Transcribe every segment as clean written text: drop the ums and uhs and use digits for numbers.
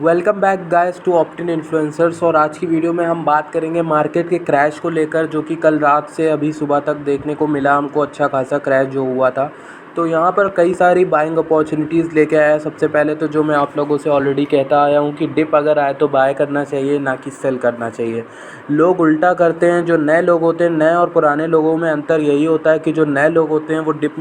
Welcome back guys to Optin influencers. और आज की वीडियो में हम बात करेंगे मार्केट के क्रैश को लेकर, जो कि कल रात से अभी सुबह तक देखने को मिला हमको। अच्छा खासा क्रैश जो हुआ था, तो यहाँ पर कई सारी बाइंग अपॉर्चुनिटीज़ लेके आया। सबसे पहले तो जो मैं आप लोगों से ऑलरेडी कहता आया हूँ कि डिप अगर आए तो बाय करना चाहिए, ना कि सेल करना चाहिए। लोग उल्टा करते हैं। जो नए लोग होते हैं, नए और पुराने लोगों में अंतर यही होता है कि जो नए लोग होते हैं वो डिप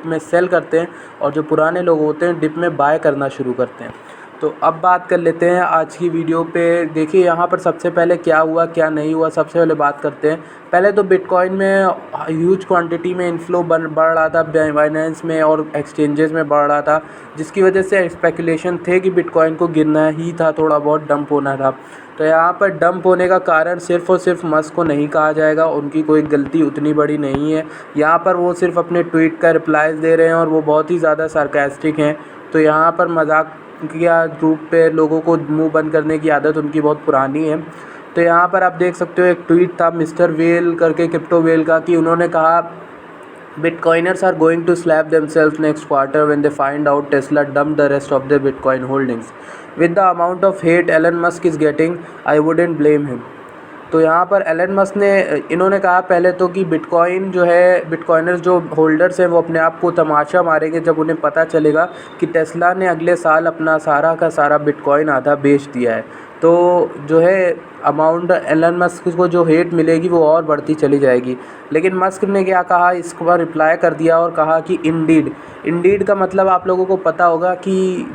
में सेल करते हैं, और जो पुराने लोग होते हैं डिप में बाय करना शुरू करते हैं। तो अब बात कर लेते हैं आज की वीडियो पे। देखिए यहाँ पर सबसे पहले क्या हुआ क्या नहीं हुआ, सबसे पहले बात करते हैं। पहले तो बिटकॉइन में ह्यूज क्वांटिटी में इनफ्लो बढ़ रहा था, बाइनेंस में और एक्सचेंजेस में बढ़ रहा था, जिसकी वजह से स्पेकुलेशन थे कि बिटकॉइन को गिरना ही था, थोड़ा बहुत डंप होना था। तो यहाँ पर डंप होने का कारण सिर्फ़ और सिर्फ मस्क को नहीं कहा जाएगा, उनकी कोई गलती उतनी बड़ी नहीं है। यहाँ पर वो सिर्फ अपने ट्वीट का रिप्लाईज दे रहे हैं और वो बहुत ही ज़्यादा सार्कास्टिक हैं। तो यहाँ पर मजाक या रूप पे लोगों को मुंह बंद करने की आदत उनकी बहुत पुरानी है। तो यहाँ पर आप देख सकते हो, एक ट्वीट था मिस्टर वेल करके, क्रिप्टो वेल का, कि उन्होंने कहा Bitcoiners are going to slap themselves next quarter when they find out Tesla dumped the rest of their Bitcoin holdings. With the amount of hate Elon Musk is getting, I wouldn't blame him. तो यहाँ पर Elon Musk ने इन्होंने कहा पहले तो कि bitcoin जो है, बिटकॉइनर्स जो होल्डर्स हैं वो अपने आप को तमाशा मारेंगे जब उन्हें पता चलेगा कि टेस्ला ने अगले साल अपना सारा का सारा बिटकॉइन आधा बेच दिया है। तो जो है अमाउंट एलन मस्क को जो हेट मिलेगी वो और बढ़ती चली जाएगी। लेकिन मस्क ने क्या कहा, इसके बाद रिप्लाई कर दिया और कहा कि इंडीड का मतलब आप लोगों को पता होगा कि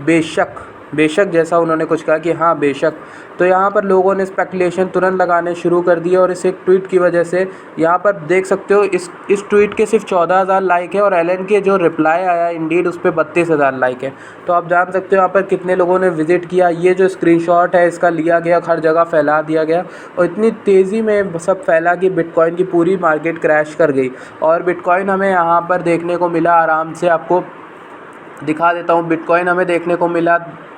बेशक जैसा उन्होंने कुछ कहा कि हाँ बेशक। तो यहाँ पर लोगों ने स्पेकुलेशन तुरंत लगाने शुरू कर दिए, और इस एक ट्वीट की वजह से यहाँ पर देख सकते हो इस ट्वीट के सिर्फ 14,000 लाइक है, और एलन के जो रिप्लाई आया इंडीड उस पर 32,000 लाइक है। तो आप जान सकते हो यहाँ पर कितने लोगों ने विजिट किया। ये जो स्क्रीनशॉट है इसका लिया गया, हर जगह फैला दिया गया, और इतनी तेज़ी में सब फैला कि बिटकॉइन की पूरी मार्केट क्रैश कर गई। और बिटकॉइन हमें यहाँ पर देखने को मिला, आराम से आपको दिखा देता हूँ। बिटकॉइन हमें देखने को मिला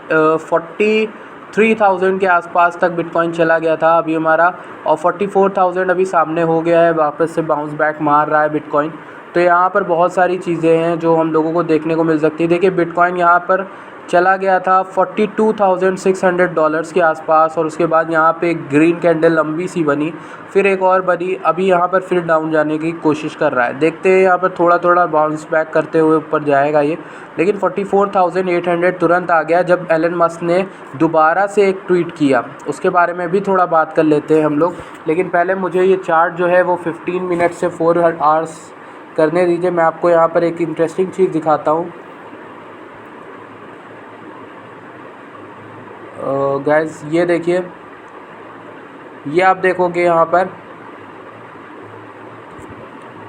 43,000 के आसपास तक बिटकॉइन चला गया था अभी हमारा, और 44,000 अभी सामने हो गया है, वापस से बाउंस बैक मार रहा है बिटकॉइन। तो यहाँ पर बहुत सारी चीज़ें हैं जो हम लोगों को देखने को मिल सकती है। देखिए बिटकॉइन यहाँ पर चला गया था $42,600 के आसपास, और उसके बाद यहाँ पे एक ग्रीन कैंडल लंबी सी बनी, फिर एक और बनी, अभी यहाँ पर फिर डाउन जाने की कोशिश कर रहा है। देखते हैं यहाँ पर थोड़ा थोड़ा बाउंस बैक करते हुए ऊपर जाएगा ये। लेकिन 44,800 तुरंत आ गया जब एलन मस्क ने दोबारा से एक ट्वीट किया। उसके बारे में भी थोड़ा बात कर लेते हैं हम लोग। लेकिन पहले मुझे ये चार्ट जो है वो 15 मिनट से 4 आवर्स करने दीजिए। मैं आपको यहाँ पर एक इंटरेस्टिंग चीज़ दिखाता हूँ। गाइस ये देखिए, ये आप देखोगे यहाँ पर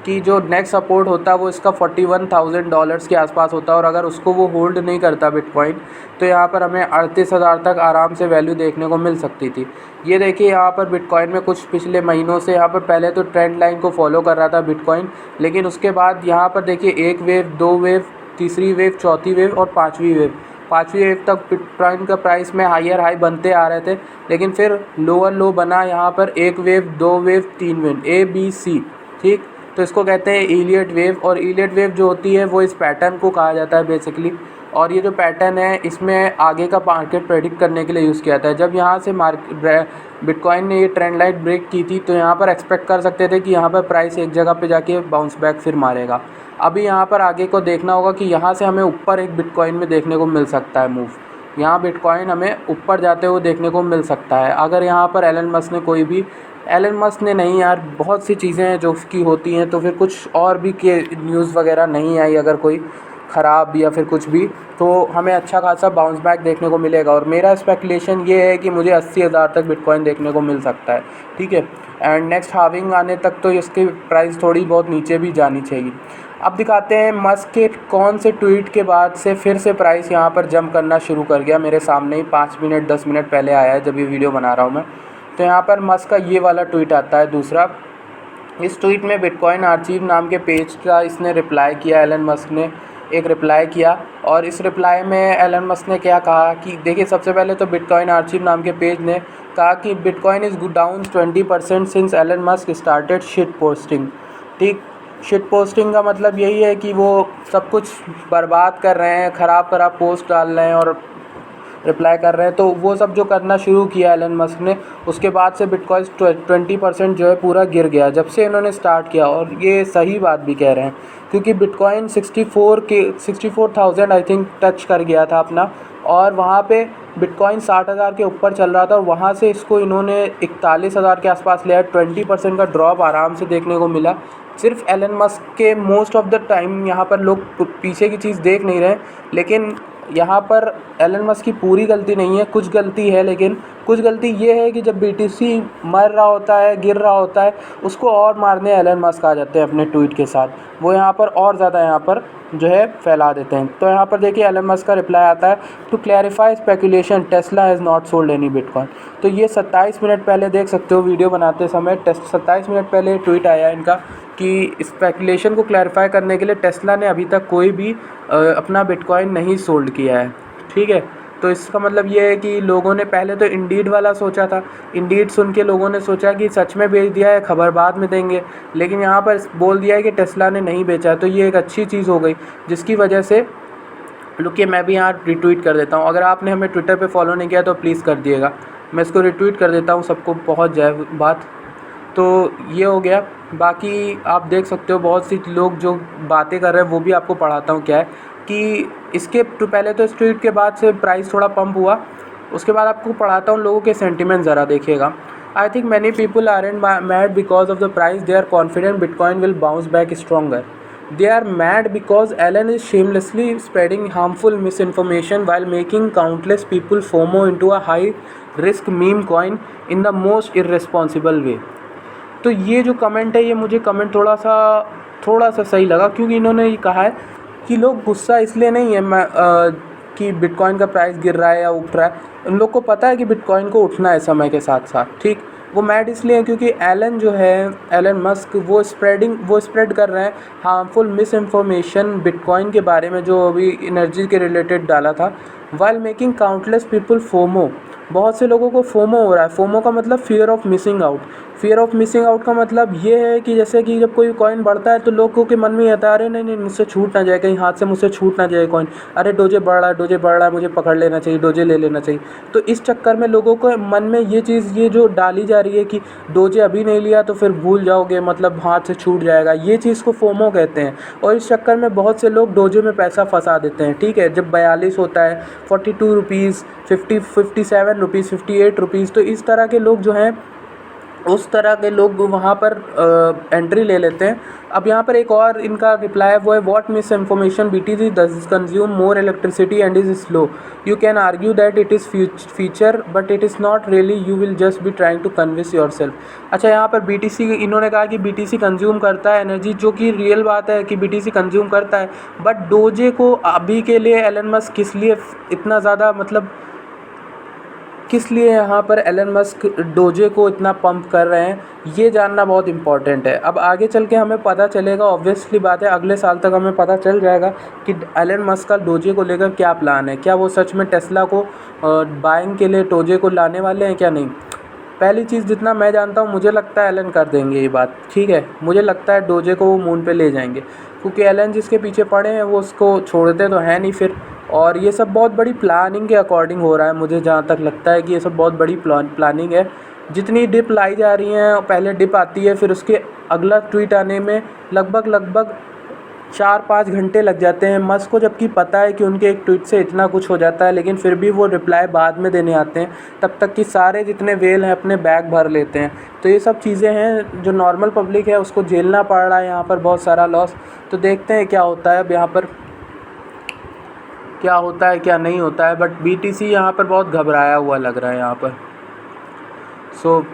कि जो नेक्स्ट सपोर्ट होता है वो इसका $41,000 के आसपास होता है, और अगर उसको वो होल्ड नहीं करता बिटकॉइन, तो यहाँ पर हमें 38,000 तक आराम से वैल्यू देखने को मिल सकती थी। ये देखिए यहाँ पर बिटकॉइन में कुछ पिछले महीनों से यहाँ पर पहले तो ट्रेंड लाइन को फॉलो कर रहा था बिटकॉइन, लेकिन उसके बाद यहाँ पर देखिए एक वेव, दो वेव, तीसरी वेव, चौथी वेव और पाँचवीं वेव तक बिटकॉइन का प्राइस में हायर हाई बनते आ रहे थे। लेकिन फिर लोअर लो बना यहाँ पर, एक वेव, दो वेव, तीन वेव, ABC, ठीक। तो इसको कहते हैं इलियट वेव, और इलियट वेव जो होती है वो इस पैटर्न को कहा जाता है बेसिकली। और ये जो पैटर्न है इसमें आगे का मार्केट प्रेडिक्ट करने के लिए यूज़ किया जाता है। जब यहाँ से बिटकॉइन ने ये ट्रेंड लाइन ब्रेक की थी, तो यहाँ पर एक्सपेक्ट कर सकते थे कि यहाँ पर प्राइस एक जगह पे जाके बाउंस बैक फिर मारेगा। अभी यहाँ पर आगे को देखना होगा कि यहाँ से हमें ऊपर एक बिटकॉइन में देखने को मिल सकता है मूव। यहाँ बिटकॉइन हमें ऊपर जाते हुए देखने को मिल सकता है, अगर यहाँ पर एलन मस्क ने नहीं यार, बहुत सी चीज़ें हैं जो कि होती हैं, तो फिर कुछ और भी के न्यूज़ वगैरह नहीं आई अगर कोई ख़राब या फिर कुछ भी, तो हमें अच्छा खासा बाउंस बैक देखने को मिलेगा। और मेरा स्पेकुलेशन ये है कि मुझे 80,000 तक बिटकॉइन देखने को मिल सकता है, ठीक है। एंड नेक्स्ट हार्विंग आने तक तो इसकी प्राइस थोड़ी बहुत नीचे भी जानी चाहिए। अब दिखाते हैं मस्क के कौन से ट्वीट के बाद से फिर से प्राइस यहाँ पर जंप करना शुरू कर गया। मेरे सामने ही 5 मिनट 10 मिनट पहले आया है जब ये वीडियो बना रहा हूँ मैं। तो यहाँ पर मस्क का ये वाला ट्वीट आता है दूसरा। इस ट्वीट में बिटकॉइन आर्चीव नाम के पेज का इसने रिप्लाई किया, एलन मस्क ने एक रिप्लाई किया। और इस रिप्लाई में एलन मस्क ने क्या कहा कि देखिए, सबसे पहले तो बिटकॉइन आर्चीव नाम के पेज ने कहा कि bitcoin is down 20% since Elon Musk started shit posting, ठीक। शिट पोस्टिंग का मतलब यही है कि वो सब कुछ बर्बाद कर रहे हैं, ख़राब पोस्ट डाल रहे हैं और रिप्लाई कर रहे हैं। तो वो सब जो करना शुरू किया एलन मस्क ने, उसके बाद से बिटकॉइन 20% जो है पूरा गिर गया जब से इन्होंने स्टार्ट किया। और ये सही बात भी कह रहे हैं, क्योंकि बिटकॉइन 64,000 आई थिंक टच कर गया था अपना, और वहाँ पे बिटकॉइन 60,000 के ऊपर चल रहा था, और वहाँ से इसको इन्होंने 41,000 के आसपास लिया। 20% का ड्रॉप आराम से देखने को मिला। सिर्फ एलन मस्क के मोस्ट ऑफ द टाइम यहाँ पर लोग पीछे की चीज़ देख नहीं रहे, लेकिन यहाँ पर एलन मस्क की पूरी गलती नहीं है, कुछ गलती है। लेकिन कुछ गलती ये है कि जब BTC मर रहा होता है, गिर रहा होता है, उसको और मारने एलन मस्क आ जाते हैं अपने ट्वीट के साथ। वो यहाँ पर और ज़्यादा यहाँ पर जो है फैला देते हैं। तो यहाँ पर देखिए एलन मस्क का रिप्लाई आता है, to clarify speculation Tesla has not sold any bitcoin. तो ये 27 मिनट पहले देख सकते हो वीडियो बनाते समय 27 मिनट पहले ट्वीट आया इनका कि स्पेकुलेशन को क्लैरिफाई करने के लिए टेस्ला ने अभी तक कोई भी अपना बिटकॉइन नहीं सोल्ड किया है। ठीक है, तो इसका मतलब ये है कि लोगों ने पहले तो इंडीड वाला सोचा था, इंडीड सुन के लोगों ने सोचा कि सच में बेच दिया है, खबर बाद में देंगे, लेकिन यहाँ पर बोल दिया है कि टेस्ला ने नहीं बेचा है। तो ये एक अच्छी चीज़ हो गई, जिसकी वजह से रुकिए मैं भी यहाँ रिट्वीट कर देता हूँ। अगर आपने हमें ट्विटर पे फॉलो नहीं किया तो प्लीज़ कर दिएगा, मैं इसको रिट्वीट कर देता हूँ, सबको पहुँच जाए बात। तो ये हो गया। बाकी आप देख सकते हो बहुत सी लोग जो बातें कर रहे हैं वो भी आपको पढ़ाता हूँ क्या है कि इसके पहले तो इस ट्वीट के बाद से प्राइस थोड़ा पंप हुआ, उसके बाद आपको पढ़ाता हूँ लोगों के सेंटिमेंट ज़रा देखिएगा। I think many people are and mad because of the price, they are confident bitcoin will bounce back stronger. They are mad because Alan is shamelessly spreading harmful misinformation while making countless people FOMO into a high-risk meme coin in the most irresponsible way। तो ये जो comment है, ये मुझे comment थोड़ा सा सही लगा, क्योंकि इन्होंने ये कहा है कि लोग गुस्सा इसलिए नहीं है कि बिटकॉइन का प्राइस गिर रहा है या उठ रहा है। उन लोग को पता है कि बिटकॉइन को उठना है समय के साथ साथ, ठीक। वो मैड इसलिए है क्योंकि एलन मस्क वो स्प्रेड कर रहे हैं हार्मफुल मिस इन्फॉर्मेशन बिटकॉइन के बारे में, जो अभी एनर्जी के रिलेटेड डाला था। While making countless people FOMO, बहुत से लोगों को फोमो हो रहा है। फोमो का मतलब fear of missing out. Fear of missing out का मतलब ये है कि जैसे कि जब कोई कॉइन बढ़ता है तो लोगों के मन में ये आता है, अरे नहीं मुझसे छूट ना जाए, कहीं हाथ से मुझसे छूट ना जाए कॉइन, अरे डोजे बढ़ रहा है, मुझे पकड़ लेना चाहिए, डोजे ले लेना चाहिए। तो इस चक्कर में लोगों को मन में ये जो डाली जा रही है कि डोजे अभी नहीं लिया तो फिर भूल जाओगे, मतलब हाथ से छूट जाएगा, ये चीज़ को फोमो कहते हैं। और इस चक्कर में बहुत से लोग डोजे में पैसा फंसा देते हैं। ठीक है, जब 42 होता है, 42 रुपीज़, 57 रुपीज़, 58 रुपीज़, तो इस तरह के लोग जो हैं, उस तरह के लोग वहाँ पर एंट्री ले लेते हैं। अब यहाँ पर एक और इनका रिप्लाई है, वो है what misinformation BTC does consume more electricity and is slow, you can argue that it is feature but it is not really, you will just be trying to convince yourself. अच्छा, यहाँ पर BTC, इन्होंने कहा कि BTC consume करता है energy, जो कि रियल बात है कि BTC कंज्यूम करता है, बट डोजे को अभी के लिए एलन मस्क किस लिए इतना ज़्यादा, मतलब किस लिए यहाँ पर एलन मस्क डोजे को इतना पंप कर रहे हैं, ये जानना बहुत इम्पॉर्टेंट है। अब आगे चल के हमें पता चलेगा, ऑब्वियसली बात है, अगले साल तक हमें पता चल जाएगा कि एलन मस्क का डोजे को लेकर क्या प्लान है, क्या वो सच में टेस्ला को बाइंग के लिए डोजे को लाने वाले हैं क्या नहीं। पहली चीज़, जितना मैं जानता हूँ, मुझे लगता है एलन कर देंगे ये बात। ठीक है, मुझे लगता है डोजे को वो मून पे ले जाएंगे, क्योंकि एलन जिसके पीछे पड़े हैं वो उसको छोड़ते तो है नहीं फिर। और ये सब बहुत बड़ी प्लानिंग के अकॉर्डिंग हो रहा है, मुझे जहाँ तक लगता है कि ये सब बहुत बड़ी प्लानिंग है। जितनी डिप लाई जा रही हैं, पहले डिप आती है, फिर उसके अगला ट्वीट आने में लगभग 4-5 घंटे लग जाते हैं मस्क को, जबकि पता है कि उनके एक ट्वीट से इतना कुछ हो जाता है, लेकिन फिर भी वो रिप्लाई बाद में देने आते हैं, तब तक कि सारे जितने वेल हैं अपने बैग भर लेते हैं। तो ये सब चीज़ें हैं जो नॉर्मल पब्लिक है उसको झेलना पड़ रहा है यहाँ पर बहुत सारा लॉस। तो देखते हैं क्या होता है अब यहाँ पर, क्या होता है क्या नहीं होता है। बट BTC यहाँ पर बहुत घबराया हुआ लग रहा है यहाँ पर। सो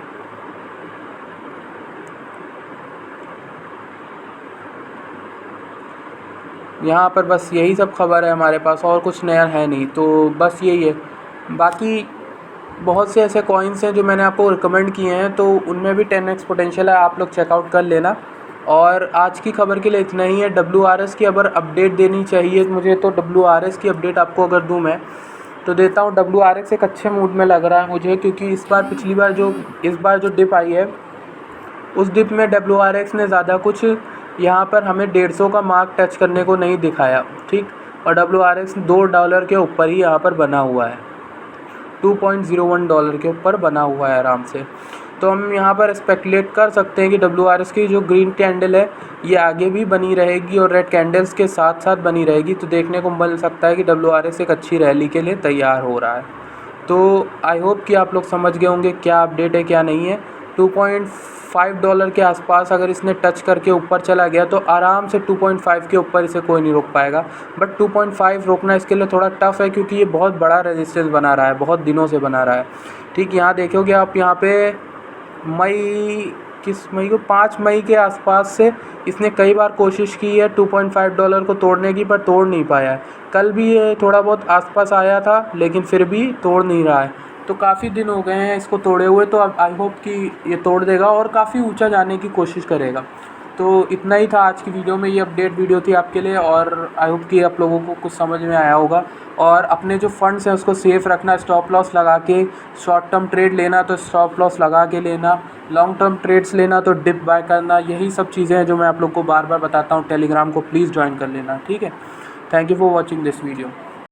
यहाँ पर बस यही सब खबर है हमारे पास, और कुछ नया है नहीं, तो बस यही है। बाकी बहुत से ऐसे कॉइन्स हैं जो मैंने आपको रिकमेंड किए हैं, तो उनमें भी 10x पोटेंशियल है, आप लोग चेकआउट कर लेना। और आज की खबर के लिए इतना ही है। WRS की अगर अपडेट देनी चाहिए मुझे, तो WRS की अपडेट आपको अगर दूँ मैं तो देता हूँ। WRS एक अच्छे मूड में लग रहा है मुझे, क्योंकि इस बार जो डिप आई है, उस डिप में WRS ने ज़्यादा कुछ यहाँ पर हमें 150 का मार्क टच करने को नहीं दिखाया, ठीक। और WRS $2 के ऊपर ही यहाँ पर बना हुआ है। $2.01 के ऊपर बना हुआ है आराम से। तो हम यहाँ पर स्पेकुलेट कर सकते हैं कि WRS की जो ग्रीन कैंडल है ये आगे भी बनी रहेगी और रेड कैंडल्स के साथ साथ बनी रहेगी। तो देखने को मिल सकता है कि WRS एक अच्छी रैली के लिए तैयार हो रहा है। तो आई होप कि आप लोग समझ गए होंगे क्या अपडेट है क्या नहीं है। $2.5 के आसपास अगर इसने टच करके ऊपर चला गया तो आराम से 2.5 के ऊपर इसे कोई नहीं रोक पाएगा। बट 2.5 रोकना इसके लिए थोड़ा टफ है क्योंकि ये बहुत बड़ा रेजिस्टेंस बना रहा है, बहुत दिनों से बना रहा है। ठीक, यहाँ देखोगे आप, यहाँ पे किस मई को 5 मई के आसपास से इसने कई बार कोशिश की है $2.5 को तोड़ने की, पर तोड़ नहीं पाया है। कल भी ये थोड़ा बहुत आसपास आया था लेकिन फिर भी तोड़ नहीं रहा है। तो काफ़ी दिन हो गए हैं इसको तोड़े हुए, तो अब आई होप कि ये तोड़ देगा और काफ़ी ऊंचा जाने की कोशिश करेगा। तो इतना ही था आज की वीडियो में, ये अपडेट वीडियो थी आपके लिए और आई होप कि आप लोगों को कुछ समझ में आया होगा। और अपने जो फंड्स हैं उसको सेफ़ रखना, स्टॉप लॉस लगा के। शॉर्ट टर्म ट्रेड लेना तो स्टॉप लॉस लगा के लेना, लॉन्ग टर्म ट्रेड्स लेना तो डिप बाय करना। यही सब चीज़ें हैं जो मैं आप लोग को बार बार बताता हूँ। टेलीग्राम को प्लीज़ ज्वाइन कर लेना, ठीक है। Thank you for watching this video.